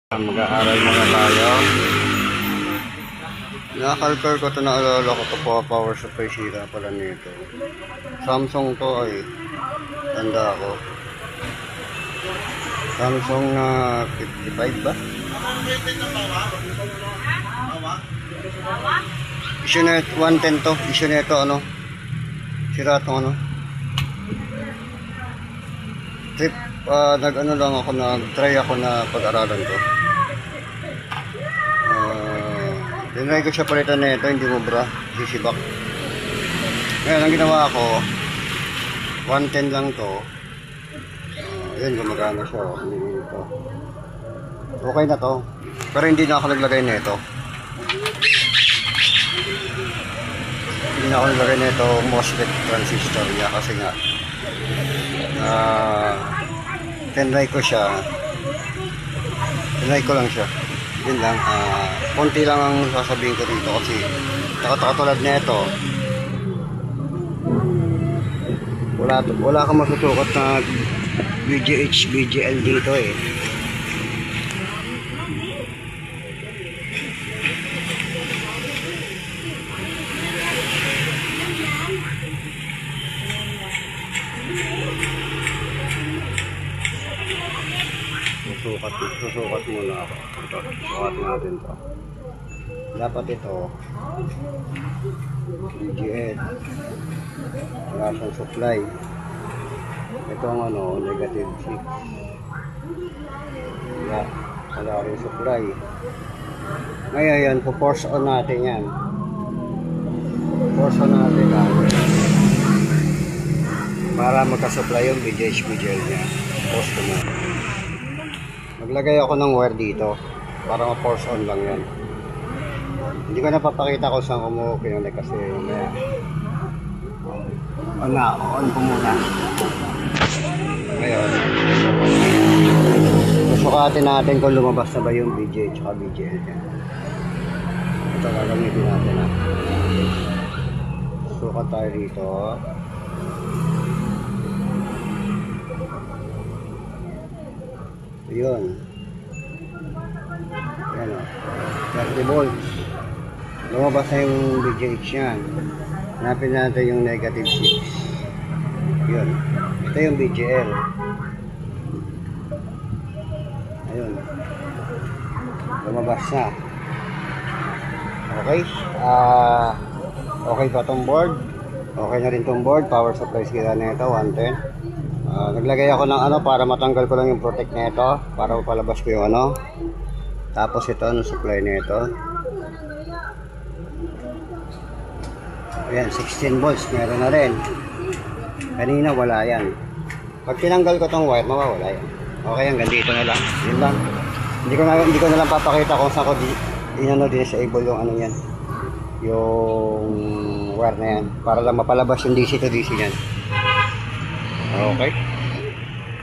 Mag-aaral muna tayo. Nakalkar ko ito, naalala ko ito po, power supply sira pala nito. Samsung to ay tanda ako. Samsung na 55 ba? Issue na 110 to. Issue na ito ano. Sira itong ano. Trip, nag-ano lang ako, nag-try ako na pag-aralan ko. Dinry ko siya palitan na ito, hindi mubra, sisibak. Ngayon, ang ginawa ko, 110 lang to. Yun, gumagana siya. Ito. Okay na to. Pero hindi na ako naglagay na ito. Hindi na ako naglagay na ito MOSFET transistor niya kasi nga tinry ko siya. Tinry ko lang siya. Yun lang, konti lang ang sasabihin ko dito kasi katulad na ito, wala kang masusukat na VGH, VGL dito eh. Susukat muna ako. Ito, susukat natin to. Dapat ito VGL, wala siyang supply. Ito ang ano, negative 6. Wala rin supply. Ngayon yan, force on natin yan. Force on natin para magka-supply yung VGH, VGL niya. Force on natin. Maglagay ako ng wire dito para ma-force on lang yan. Hindi ko napapakita kung saan kumukinunik kasi on ko muna. Ngayon, susukatin natin kung lumabas na ba yung VGH at VGL niya. Ito gagamitin natin ha. Sukat tayo dito. Yun. Yan o. 30 volts. Lumabas na yung VGH yan. Hanapin natin yung negative 6. Yun. Ito yung VGL. Ayun. Lumabas na. Okay. Okay pa tong board. Okay na rin tong board. Power supply sila na ito. 110. Naglagay ako ng ano para matanggal ko lang yung protect na ito para mapalabas ko yung ano. Tapos ito ang supply na ito. Ayan, 16 volts meron na rin. Kanina wala yan. Pag tinanggal ko tong wire mawawala yan. Okay, hanggang dito na lang. Yun lang. Hindi ko na lang papakita kung saan ko disable yung ano yan, yung wire na yan para lang mapalabas yung DC to DC yan. Okay.